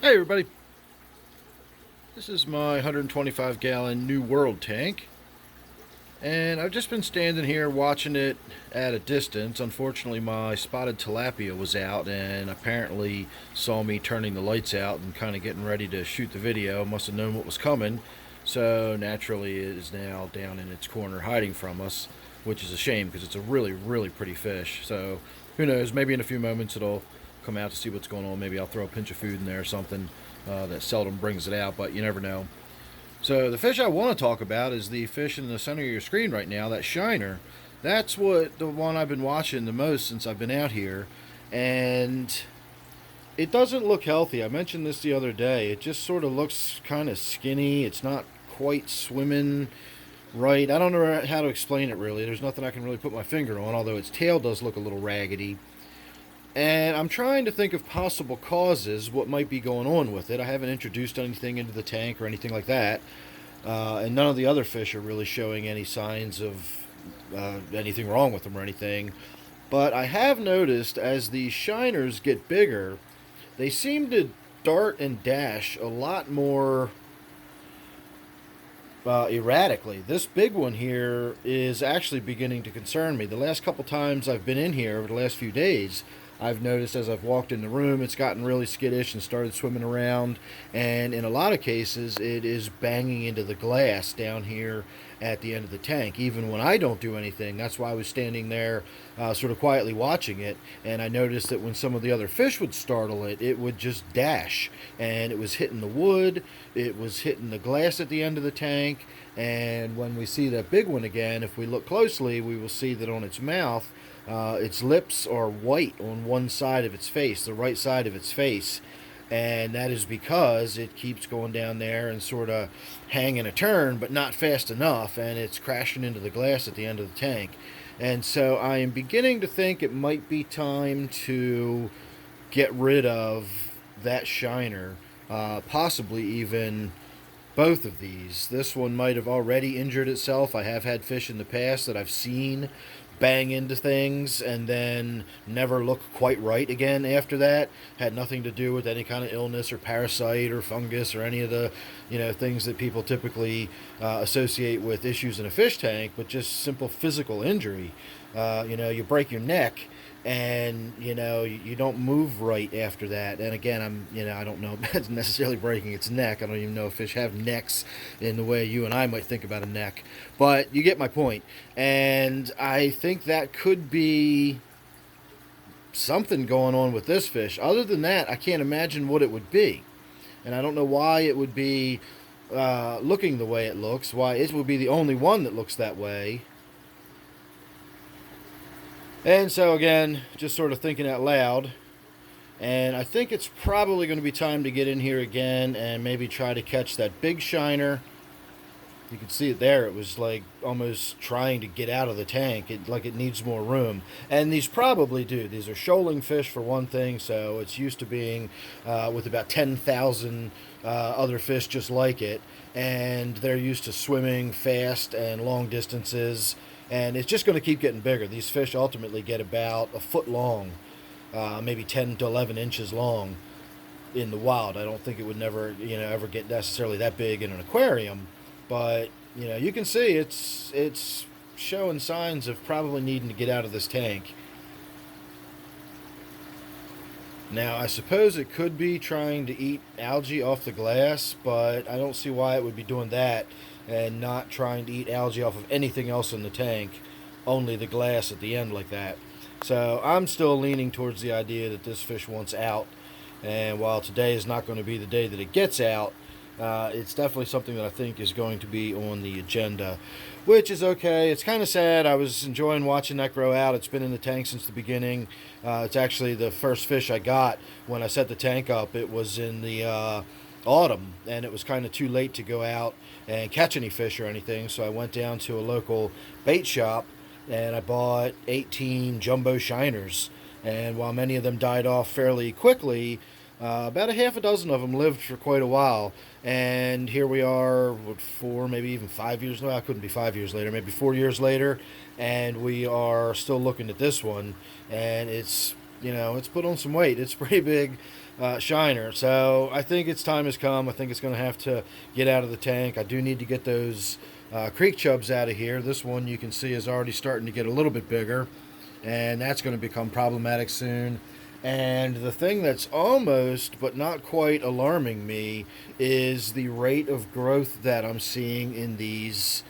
Hey everybody, this is my 125 gallon New World tank, and I've just been standing here watching it at a distance. Unfortunately, my spotted tilapia was out and apparently saw me turning the lights out and kind of getting ready to shoot the video. Must have known what was coming, so naturally it is now down in its corner hiding from us, which is a shame because it's a really, really pretty fish. So who knows, maybe in a few moments it'll come out to see what's going on. Maybe I'll throw a pinch of food in there or something. That seldom brings it out, but you never know. So the fish I want to talk about is the fish in the center of your screen right now, that shiner. That's the one I've been watching the most since I've been out here, and it doesn't look healthy. I mentioned this the other day. It just sort of looks kind of skinny. It's not quite swimming right. I don't know how to explain it really. There's nothing I can really put my finger on, although its tail does look a little raggedy. And I'm trying to think of possible causes, what might be going on with it. I haven't introduced anything into the tank or anything like that. And none of the other fish are really showing any signs of anything wrong with them or anything. But I have noticed as the shiners get bigger, they seem to dart and dash a lot more erratically. This big one here is actually beginning to concern me. The last couple times I've been in here over the last few days, I've noticed as I've walked in the room, it's gotten really skittish and started swimming around. And in a lot of cases, it is banging into the glass down here at the end of the tank, even when I don't do anything. That's why I was standing there sort of quietly watching it. And I noticed that when some of the other fish would startle it, it would just dash. And it was hitting the wood, it was hitting the glass at the end of the tank. And when we see that big one again, if we look closely, we will see that on its mouth, its lips are white on one side of its face, the right side of its face. And that is because it keeps going down there and sort of hanging a turn, but not fast enough, and it's crashing into the glass at the end of the tank. And so I am beginning to think it might be time to get rid of that shiner, possibly even both of these. This one might have already injured itself. I have had fish in the past that I've seen bang into things and then never look quite right again after that. Had nothing to do with any kind of illness or parasite or fungus or any of the things that people typically associate with issues in a fish tank, but just simple physical injury. You break your neck and you don't move right after that. And again, I don't know if it's necessarily breaking its neck. I don't even know if fish have necks in the way you and I might think about a neck, but you get my point. And I think that could be something going on with this fish. Other than that, I can't imagine what it would be, and I don't know why it would be looking the way it looks, why it would be the only one that looks that way. And so again, just sort of thinking out loud, and I think it's probably going to be time to get in here again and maybe try to catch that big shiner. You can see it there. It was like almost trying to get out of the tank. It needs more room. And these probably do. These are shoaling fish for one thing, so it's used to being with about 10,000 other fish just like it. And they're used to swimming fast and long distances. And it's just going to keep getting bigger. These fish ultimately get about a foot long, maybe 10 to 11 inches long in the wild. I don't think it would never, ever get necessarily that big in an aquarium. But, you can see it's showing signs of probably needing to get out of this tank. Now, I suppose it could be trying to eat algae off the glass, but I don't see why it would be doing that and not trying to eat algae off of anything else in the tank, only the glass at the end like that. So I'm still leaning towards the idea that this fish wants out, and while today is not going to be the day that it gets out, it's definitely something that I think is going to be on the agenda, which is okay. It's kind of sad. I was enjoying watching that grow out. It's been in the tank since the beginning. It's actually the first fish I got when I set the tank up. It was in the autumn, and it was kind of too late to go out and catch any fish or anything, so I went down to a local bait shop and I bought 18 jumbo shiners. And while many of them died off fairly quickly, about a half a dozen of them lived for quite a while. And here we are, what, 4, maybe even 5 years. No, I couldn't be 5 years later, maybe 4 years later, and we are still looking at this one. And it's put on some weight. It's pretty big. shiner. So I think its time has come. I think it's going to have to get out of the tank. I do need to get those creek chubs out of here. This one you can see is already starting to get a little bit bigger, and that's going to become problematic soon. And the thing that's almost but not quite alarming me is the rate of growth that I'm seeing in these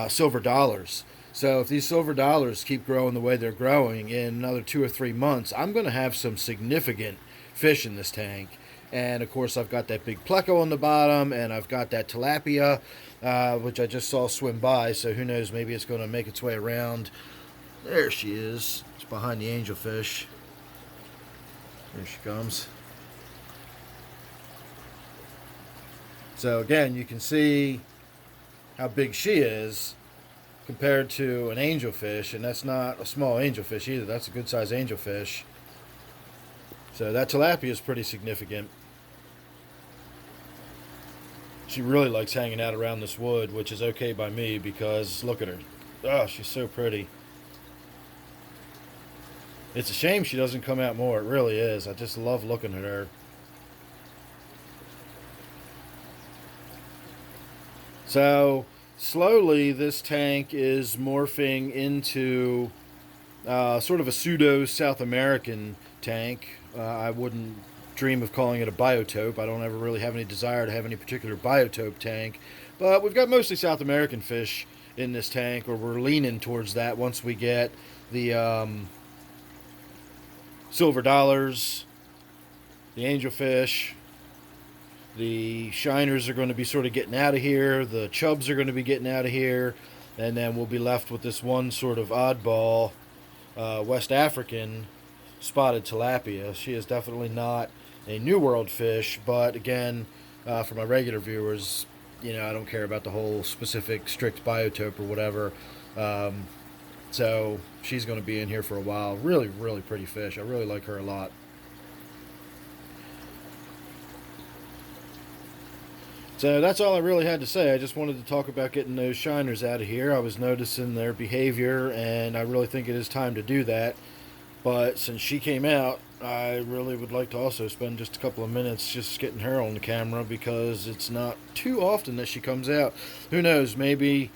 silver dollars. So if these silver dollars keep growing the way they're growing, in another 2 or 3 months, I'm going to have some significant fish in this tank. And of course, I've got that big pleco on the bottom, and I've got that tilapia, which I just saw swim by. So who knows? Maybe it's going to make its way around. There she is. It's behind the angelfish. There she comes. So again, you can see how big she is compared to an angelfish, and that's not a small angelfish either. That's a good size angelfish. So that tilapia is pretty significant. She really likes hanging out around this wood, which is okay by me because look at her. Oh, she's so pretty. It's a shame she doesn't come out more. It really is. I just love looking at her. So slowly this tank is morphing into sort of a pseudo South American tank. I wouldn't dream of calling it a biotope. I don't ever really have any desire to have any particular biotope tank. But we've got mostly South American fish in this tank, or we're leaning towards that once we get the silver dollars, the angelfish. The shiners are going to be sort of getting out of here. The chubs are going to be getting out of here. And then we'll be left with this one sort of oddball West African spotted tilapia. She is definitely not a New World fish, but again, for my regular viewers, I don't care about the whole specific strict biotope or whatever. So she's going to be in here for a while. Really, really pretty fish. I really like her a lot. So that's all I really had to say. I just wanted to talk about getting those shiners out of here. I was noticing their behavior, and I really think it is time to do that. But since she came out, I really would like to also spend just a couple of minutes just getting her on the camera, because it's not too often that she comes out. Who knows, maybe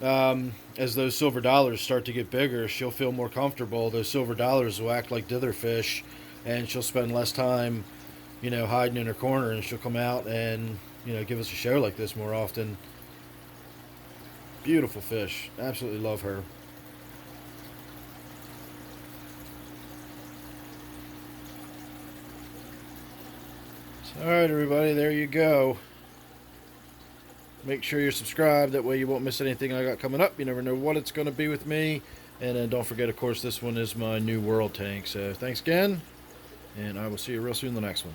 as those silver dollars start to get bigger, she'll feel more comfortable. Those silver dollars will act like dither fish, and she'll spend less time, hiding in her corner, and she'll come out and give us a show like this more often. Beautiful fish. Absolutely love her. So, alright everybody, there you go. Make sure you're subscribed, that way you won't miss anything I got coming up. You never know what it's going to be with me. And then don't forget, of course, this one is my New World tank. So thanks again, and I will see you real soon in the next one.